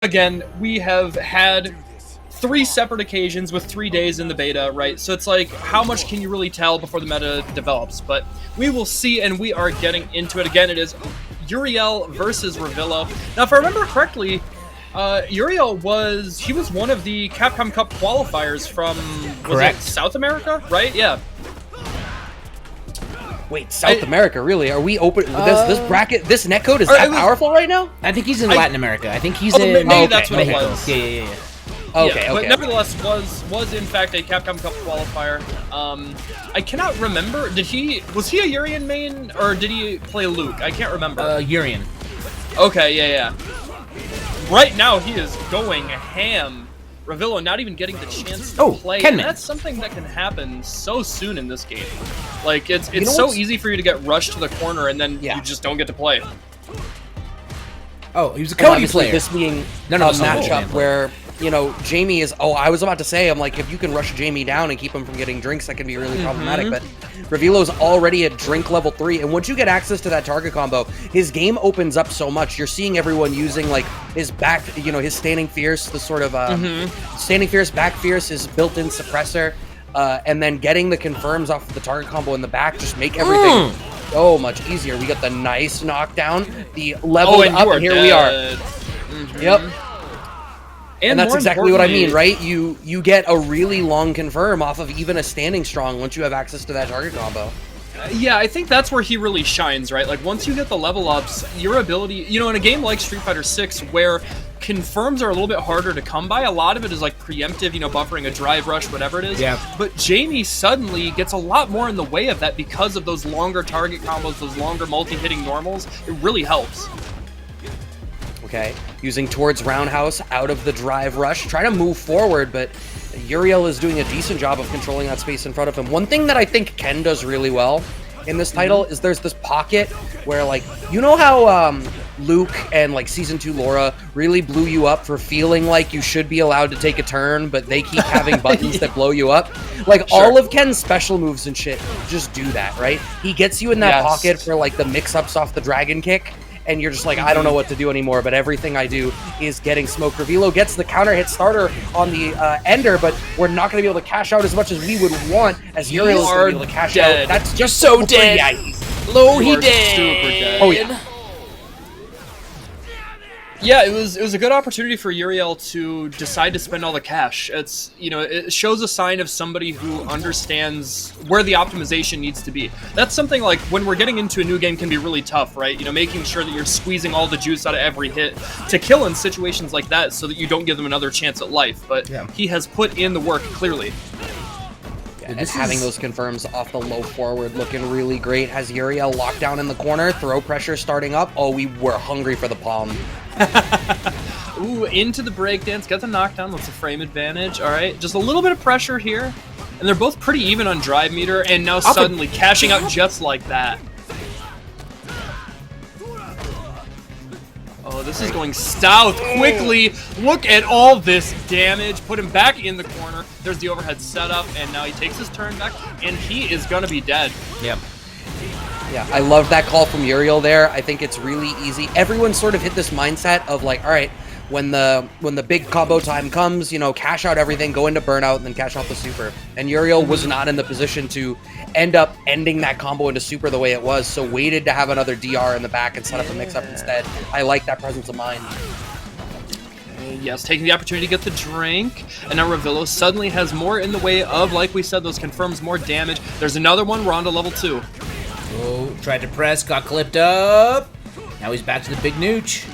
again, we have had 3 separate occasions with 3 days in the beta, right? So it's like, how much can you really tell before the meta develops? But we will see, and we are getting into it. Again, it is Uriel versus Revilo. Now, if I remember correctly, Uriel was one of the Capcom Cup qualifiers from South America, right? Yeah. Wait, South America, really? Are we open? This bracket, this netcode is that powerful right now? I think he's in Latin America. I think he's in maybe that's what it was. Yeah. Okay. But nevertheless, was in fact a Capcom Cup qualifier. I cannot remember. Was he a Urian main or did he play Luke? I can't remember. Urian. Okay, yeah. Right now he is going ham. Revilo not even getting the chance to play. And that's something that can happen so soon in this game. Like it's so easy for you to get rushed to the corner and then you just don't get to play. Oh, he was a Cody player. This being a matchup where, you know, Jamie is... Oh, I was about to say, I'm like, if you can rush Jamie down and keep him from getting drinks, that can be really problematic. But Revilo's already at drink level 3, and once you get access to that target combo, his game opens up so much. You're seeing everyone using, like, his back, you know, his Standing Fierce, the sort of... Standing Fierce, Back Fierce, his built-in suppressor, and then getting the confirms off of the target combo in the back, just make everything... so much easier. We got the nice knockdown, the level up, and here we are. Yep. And that's exactly what I mean, right? You get a really long confirm off of even a standing strong once you have access to that target combo. Yeah, I think that's where he really shines, right? Like, once you get the level ups, your ability... You know, in a game like Street Fighter 6, where confirms are a little bit harder to come by, a lot of it is, like, preemptive, you know, buffering a drive rush, whatever it is. Yeah. But Jamie suddenly gets a lot more in the way of that because of those longer target combos, those longer multi-hitting normals. It really helps. Okay, using towards roundhouse out of the drive rush. Try to move forward, but Uriel is doing a decent job of controlling that space in front of him. One thing that I think Ken does really well in this title is there's this pocket where, like, you know how Luke and, like, Season 2 Laura really blew you up for feeling like you should be allowed to take a turn, but they keep having buttons that blow you up? Like, all of Ken's special moves and shit just do that, right? He gets you in that pocket for, like, the mix-ups off the dragon kick, and you're just like, I don't know what to do anymore, but everything I do is getting smoked. Revilo gets the counter hit starter on the ender, but we're not going to be able to cash out as much as we would want, as Uriel is going to be able to cash out. That's just so dead. Low, he dead. Super dead. Oh, yeah. Yeah, it was a good opportunity for Uriel to decide to spend all the cash. It's, you know, it shows a sign of somebody who understands where the optimization needs to be. That's something, like, when we're getting into a new game can be really tough, right? You know, making sure that you're squeezing all the juice out of every hit to kill in situations like that so that you don't give them another chance at life. But he has put in the work, clearly. And having those confirms off the low forward looking really great. Has Uriel locked down in the corner, throw pressure starting up. Oh, we were hungry for the palm. Ooh, into the breakdance, get the knockdown, that's a frame advantage. All right, just a little bit of pressure here. And they're both pretty even on drive meter, and now suddenly cashing out just like that. Oh, this is going south quickly. Look at all this damage. Put him back in the corner. There's the overhead setup, and now he takes his turn back, and he is going to be dead. Yep. Yeah, I love that call from Uriel there. I think it's really easy. Everyone sort of hit this mindset of, like, all right, when the big combo time comes, you know, cash out everything, go into burnout, and then cash out the super. And Uriel was not in the position to end up ending that combo into super the way it was, so waited to have another DR in the back and set up a mix-up instead. I like that presence of mind. Yes, taking the opportunity to get the drink, and now Revilo suddenly has more in the way of, like we said, those confirms, more damage. There's another one, we're on to level 2. Oh, tried to press, got clipped up. Now he's back to the big nooch.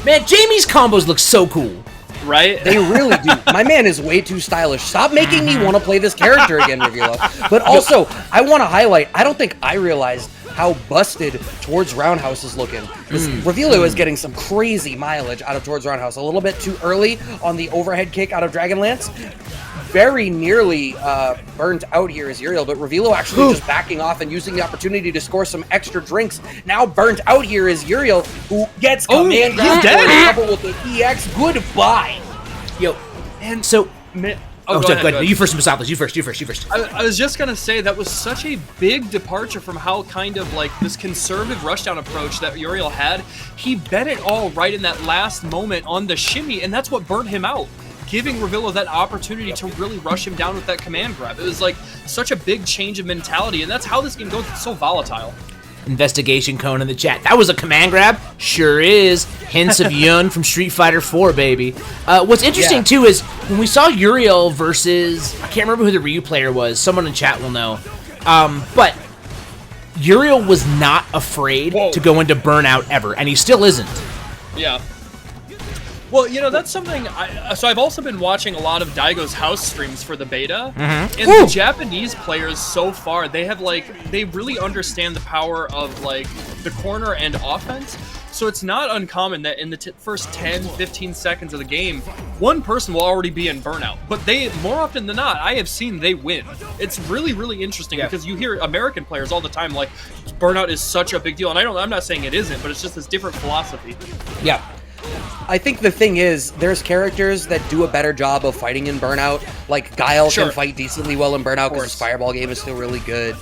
Man, Jamie's combos look so cool. Right? They really do. My man is way too stylish. Stop making me want to play this character again, Revilo. But also, I want to highlight, I don't think I realized how busted Towards Roundhouse is looking. Revilo is getting some crazy mileage out of Towards Roundhouse. A little bit too early on the overhead kick out of Dragonlance. Very nearly burnt out here is Uriel, but Revilo actually just backing off and using the opportunity to score some extra drinks. Now burnt out here is Uriel, who gets command grab for a couple with the EX. Goodbye. Yo, and so Oh, go sorry, ahead, go go ahead. ahead. You first, Misopolis. You first. I was just gonna say that was such a big departure from how kind of like this conservative rushdown approach that Uriel had. He bet it all right in that last moment on the shimmy, and that's what burnt him out, giving Revilo that opportunity to really rush him down with that command grab. It was like such a big change of mentality, and that's how this game goes. It's so volatile. Investigation cone in the chat. That was a command grab? Sure is. Hints of Yun from Street Fighter 4, baby. What's interesting, too, is when we saw Uriel versus... I can't remember who the Ryu player was. Someone in chat will know. But Uriel was not afraid to go into Burnout ever, and he still isn't. Yeah. Well, you know, that's something... So I've also been watching a lot of Daigo's house streams for the beta. And the Japanese players so far, they have, like... They really understand the power of, like, the corner and offense. So it's not uncommon that in the first 10, 15 seconds of the game, one person will already be in Burnout. But they, more often than not, I have seen they win. It's really, really interesting because you hear American players all the time, like, Burnout is such a big deal. And I'm not saying it isn't, but it's just this different philosophy. Yeah. I think the thing is, there's characters that do a better job of fighting in Burnout. Like, Guile can fight decently well in Burnout because his Fireball game is still really good.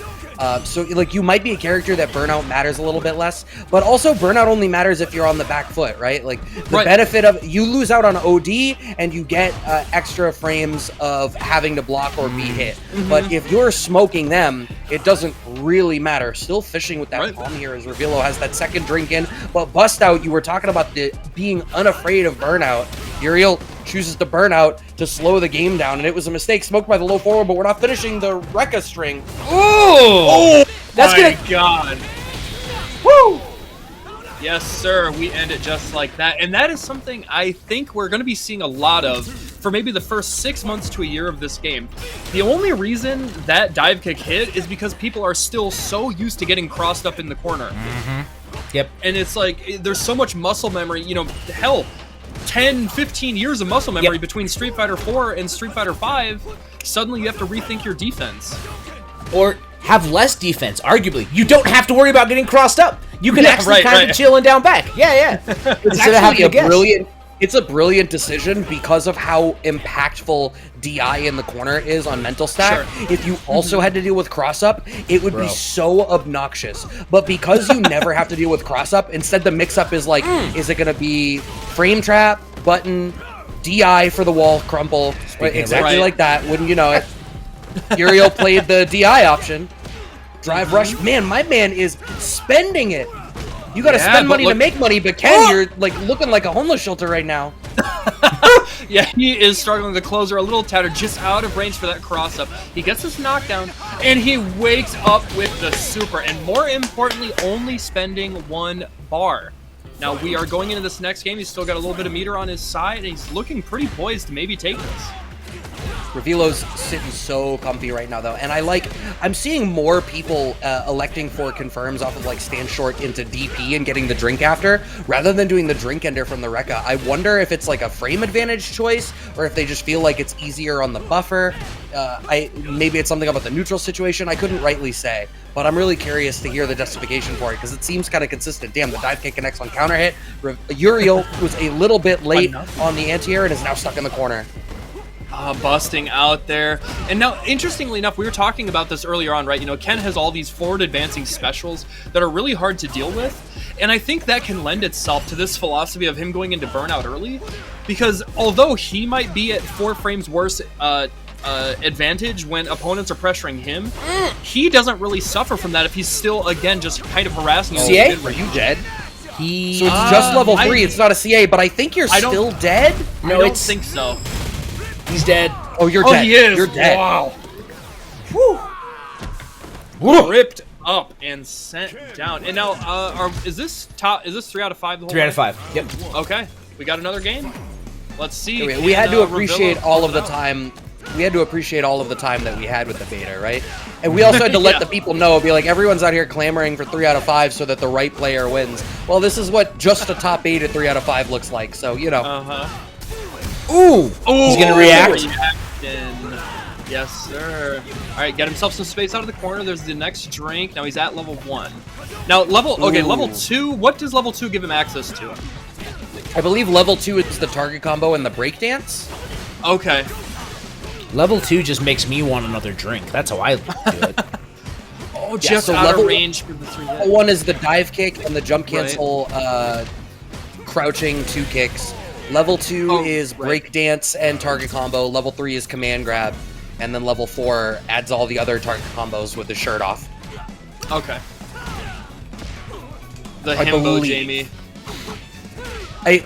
So, like, you might be a character that Burnout matters a little bit less, but also Burnout only matters if you're on the back foot, right? Like, the benefit of, you lose out on OD, and you get extra frames of having to block or be hit. But if you're smoking them, it doesn't really matter. Still fishing with that palm here as Revilo has that second drink in, but Bust Out, you were talking about the being unafraid of Burnout. Uriel chooses to Burnout to slow the game down, and it was a mistake. Smoked by the low forward, but we're not finishing the Rekka string. Ooh! Oh, that's my God. Woo! Yes, sir. We end it just like that. And that is something I think we're going to be seeing a lot of for maybe the first 6 months to a year of this game. The only reason that dive kick hit is because people are still so used to getting crossed up in the corner. Yep. And it's like, there's so much muscle memory. You know, hell, 10, 15 years of muscle memory between Street Fighter 4 and Street Fighter 5. Suddenly you have to rethink your defense. Or have less defense, arguably. You don't have to worry about getting crossed up. You can actually kind of chill and down back. Yeah. It's actually it's a brilliant decision because of how impactful DI in the corner is on mental stack. If you also had to deal with cross up, it would be so obnoxious. But because you never have to deal with cross up, instead the mix up is like, is it going to be frame trap, button, DI for the wall, crumple, exactly like that, wouldn't you know it. Uriel played the DI option. Drive rush. Man, my man is spending it. You gotta spend money to make money, but Ken, you're like looking like a homeless shelter right now. Yeah, he is struggling. The closer a little tattered, just out of range for that cross up. He gets this knockdown, and he wakes up with the super, and more importantly, only spending 1 bar. Now we are going into this next game. He's still got a little bit of meter on his side, and he's looking pretty poised to maybe take this. Revilo's sitting so comfy right now, though, and I'm seeing more people electing for confirms off of like stand short into DP and getting the drink after, rather than doing the drink ender from the Rekka. I wonder if it's like a frame advantage choice, or if they just feel like it's easier on the buffer. Maybe it's something about the neutral situation. I couldn't rightly say, but I'm really curious to hear the justification for it, because it seems kind of consistent. Damn, the dive kick connects on counter hit. Uriel was a little bit late on the anti-air and is now stuck in the corner. Busting out there. And now, interestingly enough, we were talking about this earlier on, right? You know, Ken has all these forward advancing specials that are really hard to deal with. And I think that can lend itself to this philosophy of him going into Burnout early. Because although he might be at 4 frames worse advantage when opponents are pressuring him, he doesn't really suffer from that if he's still, again, just kind of harassing you. CA? Are you dead? So it's just level 3, it's not a CA, but I think you're still dead? No, I don't think so. He's dead. Oh, you're dead. He is. You're dead. Wow. Woo. Ripped up and sent down. And now, is this 3 out of 5? The whole 3 out of 5. Yep. Okay, we got another game. Let's see. We had to appreciate all of the time. We had to appreciate all of the time that we had with the beta, right? And we also had to let the people know, be like, everyone's out here clamoring for 3 out of 5 so that the right player wins. Well, this is what just a top 8 at 3 out of 5 looks like. So, you know. Ooh! He's gonna react. Yes, sir. All right, get himself some space out of the corner. There's the next drink. Now he's at level 1. Now level 2. What does level 2 give him access to? I believe level 2 is the target combo and the breakdance. Okay. Level 2 just makes me want another drink. That's how I do it. Oh, just so out level of range for the 3 hit. One is the dive kick and the jump cancel crouching 2 kicks. Level 2 is break dance and target combo. Level 3 is command grab. And then level 4 adds all the other target combos with the shirt off. Okay. The I himbo believe. Jamie.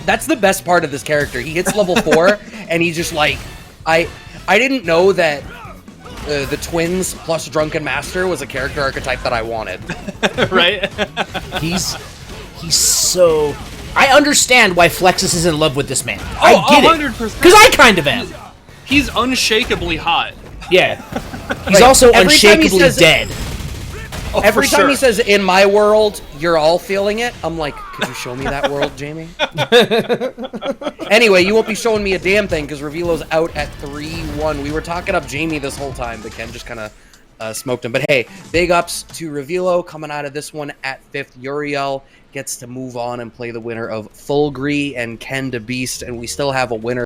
That's the best part of this character. He hits level 4 and he's just like, I didn't know that the twins plus Drunken Master was a character archetype that I wanted. Right? He's so... I understand why Flexus is in love with this man. Oh, I get 100%. it. Because I kind of am. He's unshakably hot. Yeah. He's also every time he unshakably says- dead. Oh, Every for time he sure. says, in my world, you're all feeling it, I'm like, could you show me that world, Jamie? Anyway, you won't be showing me a damn thing because Revilo's out at 3-1. We were talking up Jamie this whole time, but Ken just kind of smoked him. But hey, big ups to Revilo coming out of this one at 5th. Uriel gets to move on and play the winner of Fulgri and Ken to Beast, and we still have a winner